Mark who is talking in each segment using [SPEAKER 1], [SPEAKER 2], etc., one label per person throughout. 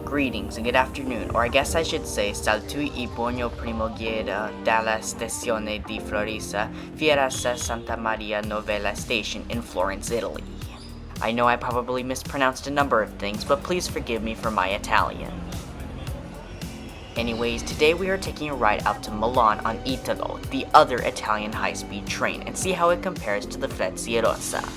[SPEAKER 1] Greetings and good afternoon, or I guess I should say saltui I buon primo giera dalla stazione di Florence, Frecciarossa Santa Maria Novella station in Florence, Italy. I know I probably mispronounced a number of things, but please forgive me for my Italian. Anyways, today we are taking a ride out to Milan on Italo, the other Italian high-speed train, and see how it compares to the Frecciarossa.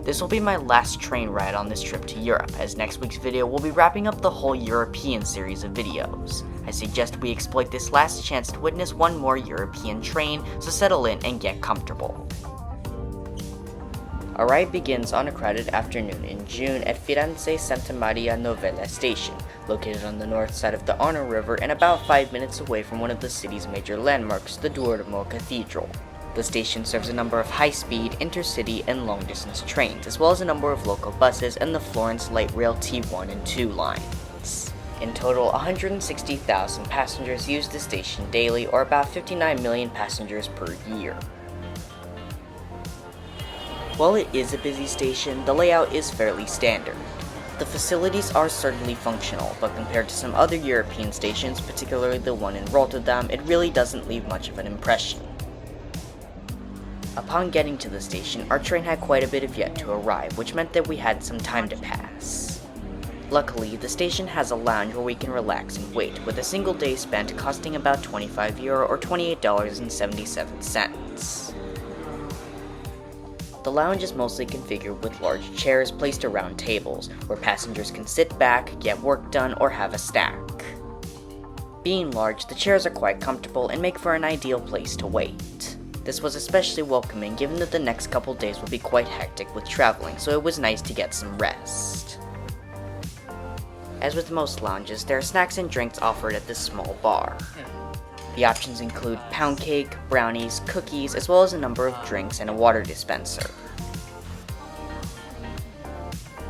[SPEAKER 1] This will be my last train ride on this trip to Europe, as next week's video will be wrapping up the whole European series of videos. I suggest we exploit this last chance to witness one more European train, so settle in and get comfortable. Our ride begins on a crowded afternoon in June at Firenze Santa Maria Novella station, located on the north side of the Arno River and about 5 minutes away from one of the city's major landmarks, the Duomo Cathedral. The station serves a number of high-speed, intercity, and long-distance trains, as well as a number of local buses and the Florence Light Rail T1 and 2 lines. In total, 160,000 passengers use the station daily, or about 59 million passengers per year. While it is a busy station, the layout is fairly standard. The facilities are certainly functional, but compared to some other European stations, particularly the one in Rotterdam, it really doesn't leave much of an impression. Upon getting to the station, our train had quite a bit of yet to arrive, which meant that we had some time to pass. Luckily, the station has a lounge where we can relax and wait, with a single day spent costing about €25 or $28.77. The lounge is mostly configured with large chairs placed around tables, where passengers can sit back, get work done, or have a snack. Being large, the chairs are quite comfortable and make for an ideal place to wait. This was especially welcoming given that the next couple days would be quite hectic with traveling, so it was nice to get some rest. As with most lounges, there are snacks and drinks offered at this small bar. The options include pound cake, brownies, cookies, as well as a number of drinks and a water dispenser.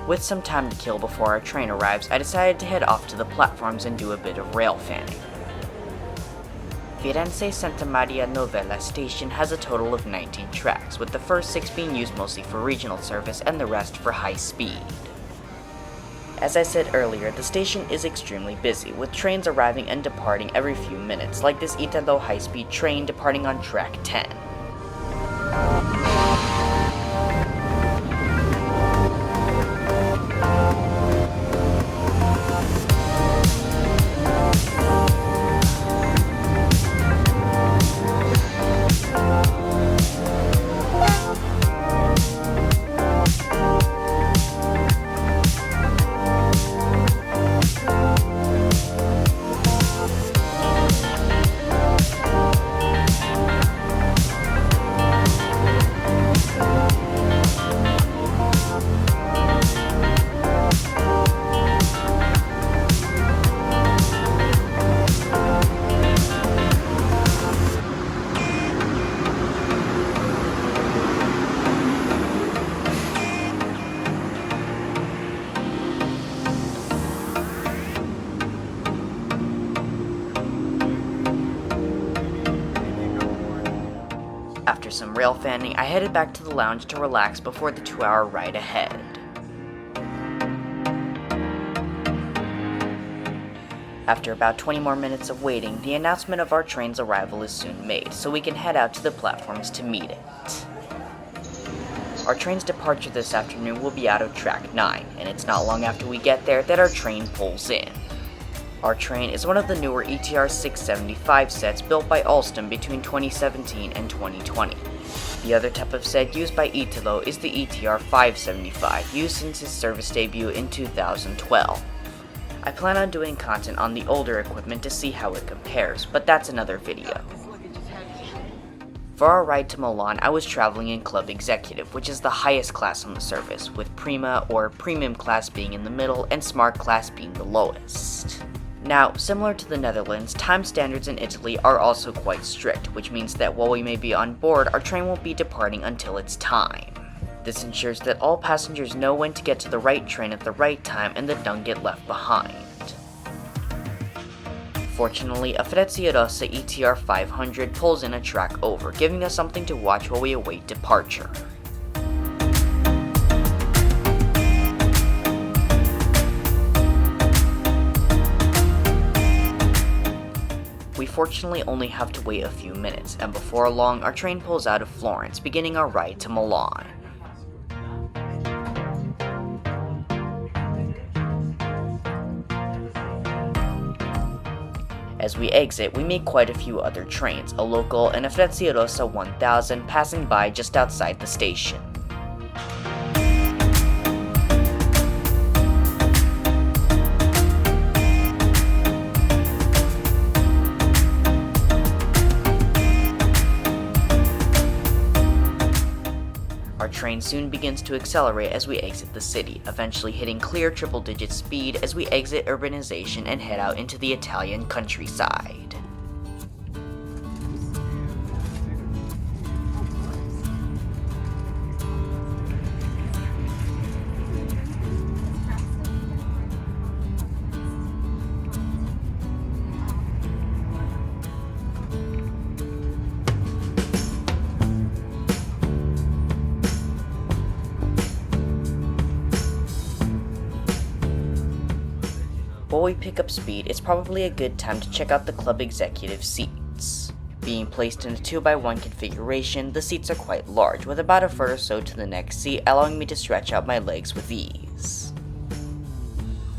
[SPEAKER 1] With some time to kill before our train arrives, I decided to head off to the platforms and do a bit of rail fanning. Firenze Santa Maria Novella station has a total of 19 tracks, with the first 6 being used mostly for regional service and the rest for high speed. As I said earlier, the station is extremely busy, with trains arriving and departing every few minutes, like this Italo high-speed train departing on track 10. After some rail fanning, I headed back to the lounge to relax before the 2-hour ride ahead. After about 20 more minutes of waiting, the announcement of our train's arrival is soon made, so we can head out to the platforms to meet it. Our train's departure this afternoon will be out of track 9, and it's not long after we get there that our train pulls in. Our train is one of the newer ETR 675 sets built by Alstom between 2017 and 2020. The other type of set used by Italo is the ETR 575, used since its service debut in 2012. I plan on doing content on the older equipment to see how it compares, but that's another video. For our ride to Milan, I was traveling in Club Executive, which is the highest class on the service, with Prima or Premium class being in the middle and Smart class being the lowest. Now, similar to the Netherlands, time standards in Italy are also quite strict, which means that while we may be on board, our train won't be departing until it's time. This ensures that all passengers know when to get to the right train at the right time and that don't get left behind. Fortunately, a Frecciarossa ETR 500 pulls in a track over, giving us something to watch while we await departure. unfortunately only have to wait a few minutes, and before long our train pulls out of Florence, beginning our ride to Milan. As we exit, we meet quite a few other trains, a local and a Frecciarossa 1000 passing by just outside the station. Our train soon begins to accelerate as we exit the city, eventually hitting clear triple-digit speed as we exit urbanization and head out into the Italian countryside. While we pick up speed, it's probably a good time to check out the club executive seats. Being placed in a 2x1 configuration, the seats are quite large, with about a foot or so to the next seat, allowing me to stretch out my legs with ease.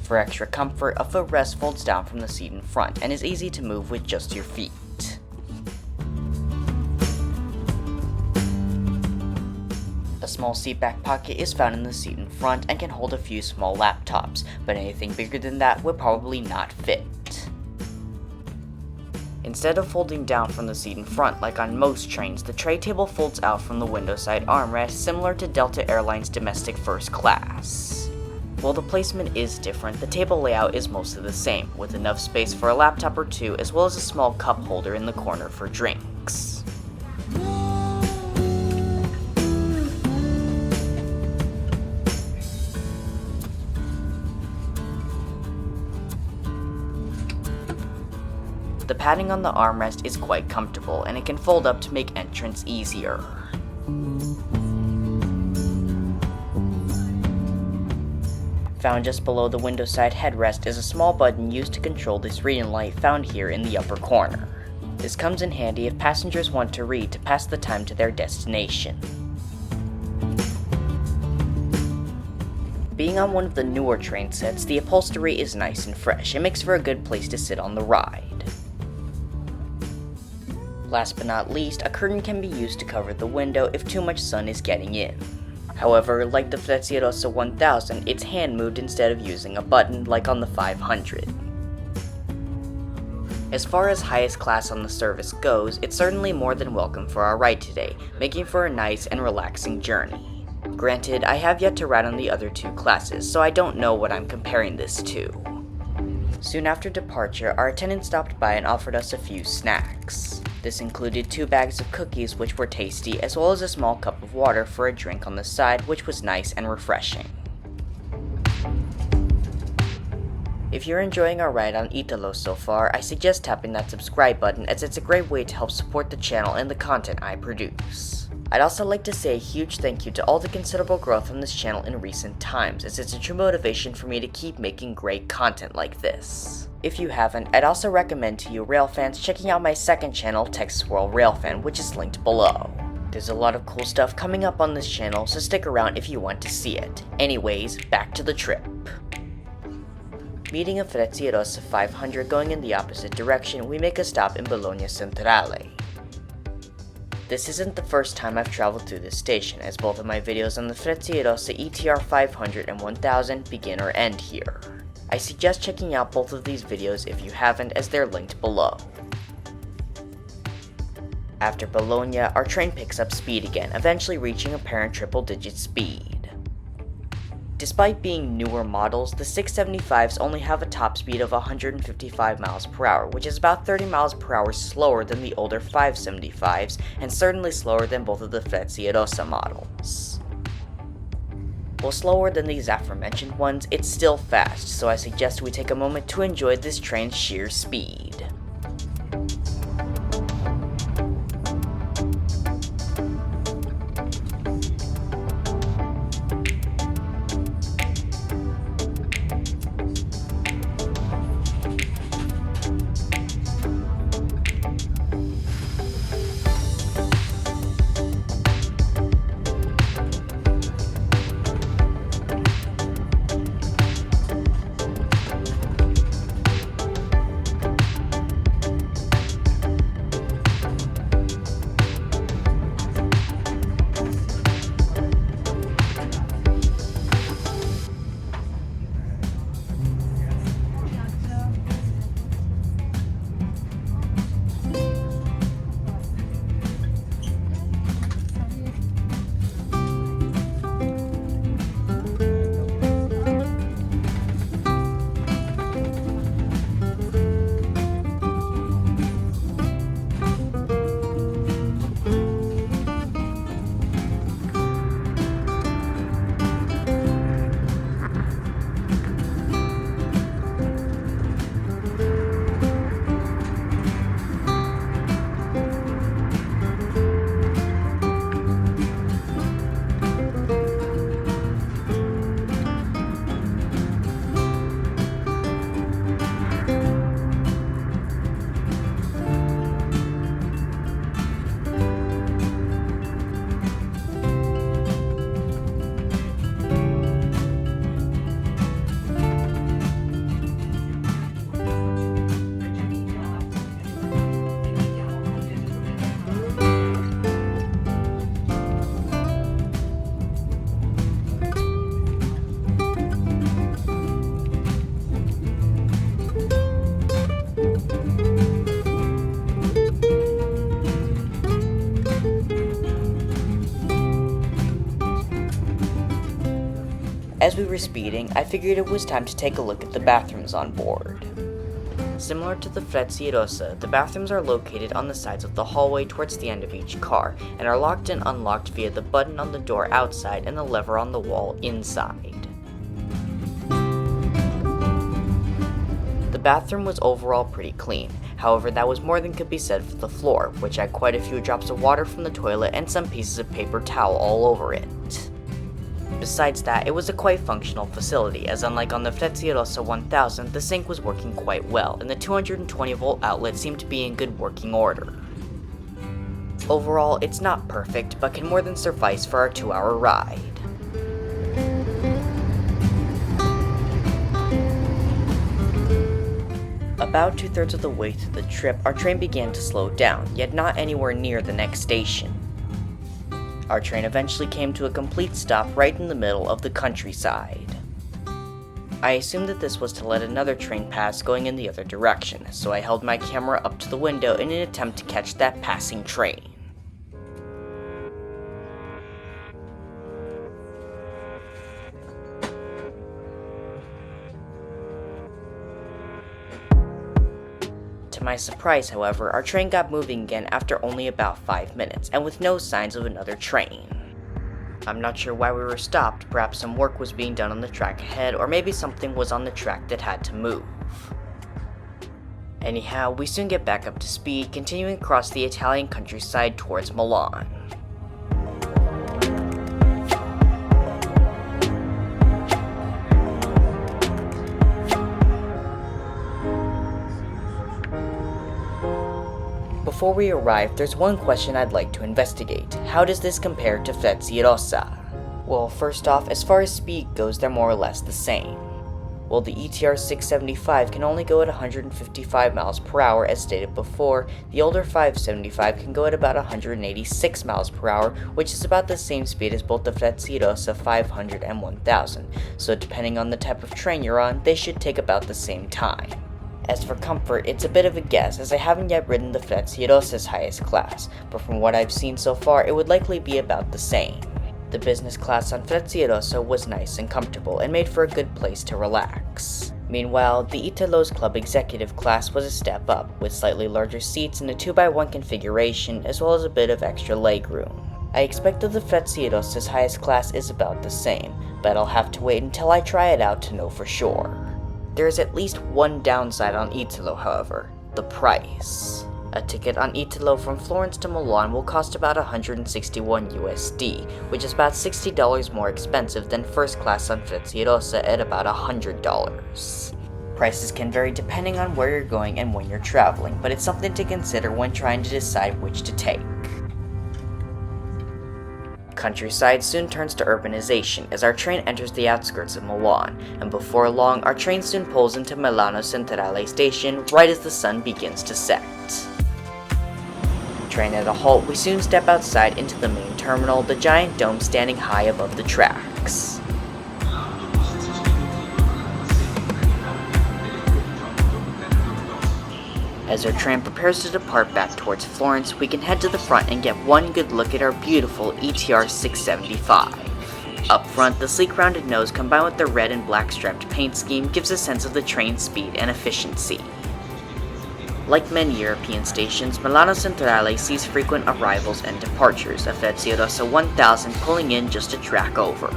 [SPEAKER 1] For extra comfort, a footrest folds down from the seat in front and is easy to move with just your feet. A small seat back pocket is found in the seat in front and can hold a few small laptops, but anything bigger than that would probably not fit. Instead of folding down from the seat in front like on most trains, the tray table folds out from the window side armrest, similar to Delta Airlines domestic first class. While the placement is different, the table layout is mostly the same, with enough space for a laptop or two as well as a small cup holder in the corner for drinks. The padding on the armrest is quite comfortable, and it can fold up to make entrance easier. Found just below the window side headrest is a small button used to control this reading light found here in the upper corner. This comes in handy if passengers want to read to pass the time to their destination. Being on one of the newer train sets, the upholstery is nice and fresh. It makes for a good place to sit on the ride. Last but not least, a curtain can be used to cover the window if too much sun is getting in. However, like the Frecciarossa 1000, it's hand moved instead of using a button like on the 500. As far as highest class on the service goes, it's certainly more than welcome for our ride today, making for a nice and relaxing journey. Granted, I have yet to ride on the other two classes, so I don't know what I'm comparing this to. Soon after departure, our attendant stopped by and offered us a few snacks. This included 2 bags of cookies, which were tasty, as well as a small cup of water for a drink on the side, which was nice and refreshing. If you're enjoying our ride on Italo so far, I suggest tapping that subscribe button, as it's a great way to help support the channel and the content I produce. I'd also like to say a huge thank you to all the considerable growth on this channel in recent times, as it's a true motivation for me to keep making great content like this. If you haven't, I'd also recommend to you rail fans checking out my second channel, Tech Swirl Railfan, which is linked below. There's a lot of cool stuff coming up on this channel, so stick around if you want to see it. Anyways, back to the trip. Meeting a Frecciarossa 500 going in the opposite direction, we make a stop in Bologna Centrale. This isn't the first time I've traveled through this station, as both of my videos on the Frecciarossa ETR 500 and 1000 begin or end here. I suggest checking out both of these videos if you haven't, as they're linked below. After Bologna, our train picks up speed again, eventually reaching apparent triple-digit speed. Despite being newer models, the 675s only have a top speed of 155 miles per hour, which is about 30 miles per hour slower than the older 575s, and certainly slower than both of the Frecciarossa models. While slower than these aforementioned ones, it's still fast, so I suggest we take a moment to enjoy this train's sheer speed. for speeding, I figured it was time to take a look at the bathrooms on board. Similar to the Frecciarossa, the bathrooms are located on the sides of the hallway towards the end of each car, and are locked and unlocked via the button on the door outside and the lever on the wall inside. The bathroom was overall pretty clean, however that was more than could be said for the floor, which had quite a few drops of water from the toilet and some pieces of paper towel all over it. Besides that, it was a quite functional facility, as unlike on the Frecciarossa 1000, the sink was working quite well, and the 220-volt outlet seemed to be in good working order. Overall, it's not perfect, but can more than suffice for our 2-hour ride. About 2/3 of the way through the trip, our train began to slow down, yet not anywhere near the next station. Our train eventually came to a complete stop right in the middle of the countryside. I assumed that this was to let another train pass going in the other direction, so I held my camera up to the window in an attempt to catch that passing train. To my surprise, however, our train got moving again after only about 5 minutes, and with no signs of another train. I'm not sure why we were stopped, perhaps some work was being done on the track ahead, or maybe something was on the track that had to move. Anyhow, we soon get back up to speed, continuing across the Italian countryside towards Milan. Before we arrive, there's one question I'd like to investigate. How does this compare to Frecciarossa? Well, first off, as far as speed goes, they're more or less the same. While the ETR 675 can only go at 155 miles per hour as stated before, the older 575 can go at about 186 miles per hour, which is about the same speed as both the Frecciarossa 500 and 1000, so depending on the type of train you're on, they should take about the same time. As for comfort, it's a bit of a guess, as I haven't yet ridden the Frecciarossa's highest class, but from what I've seen so far, it would likely be about the same. The business class on Frecciarossa was nice and comfortable, and made for a good place to relax. Meanwhile, the Italo's Club Executive class was a step up, with slightly larger seats and a 2x1 configuration, as well as a bit of extra legroom. I expect that the Frecciarossa's highest class is about the same, but I'll have to wait until I try it out to know for sure. There is at least one downside on Italo, however, the price. A ticket on Italo from Florence to Milan will cost about 161 USD, which is about $60 more expensive than first class on Frecciarossa at about $100. Prices can vary depending on where you're going and when you're traveling, but it's something to consider when trying to decide which to take. Countryside soon turns to urbanization as our train enters the outskirts of Milan, and before long, our train soon pulls into Milano Centrale station right as the sun begins to set. Train at a halt, we soon step outside into the main terminal, the giant dome standing high above the tracks. As our train prepares to depart back towards Florence, we can head to the front and get one good look at our beautiful ETR 675. Up front, the sleek rounded nose combined with the red and black striped paint scheme gives a sense of the train's speed and efficiency. Like many European stations, Milano Centrale sees frequent arrivals and departures, a Frecciarossa 1000 pulling in just a track over.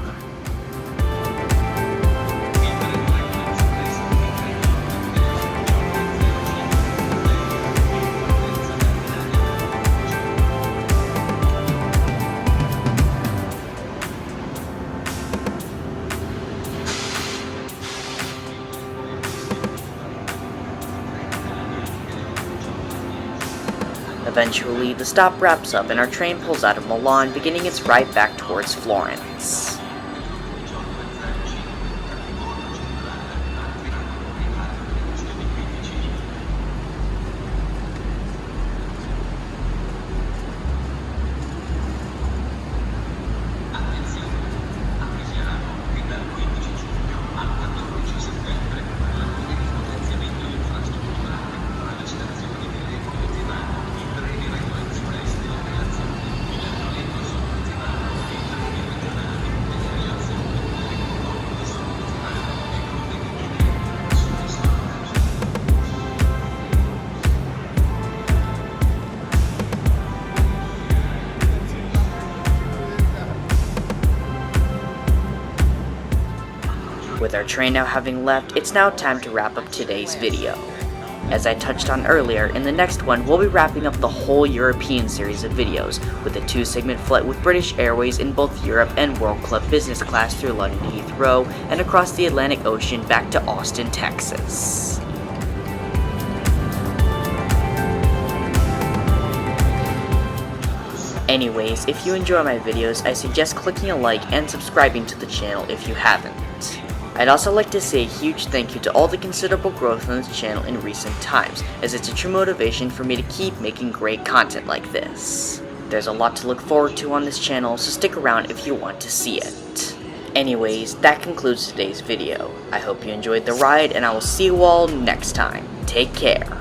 [SPEAKER 1] Eventually, the stop wraps up and our train pulls out of Milan, beginning its ride back towards Florence. our train now having left, it's now time to wrap up today's video. As I touched on earlier, in the next one we'll be wrapping up the whole European series of videos with a 2-segment flight with British Airways in both Europe and World Club Business Class through London Heathrow and across the Atlantic Ocean back to Austin, Texas. Anyways, if you enjoy my videos, I suggest clicking a like and subscribing to the channel if you haven't. I'd also like to say a huge thank you to all the considerable growth on this channel in recent times, as it's a true motivation for me to keep making great content like this. There's a lot to look forward to on this channel, so stick around if you want to see it. Anyways, that concludes today's video. I hope you enjoyed the ride, and I will see you all next time. Take care.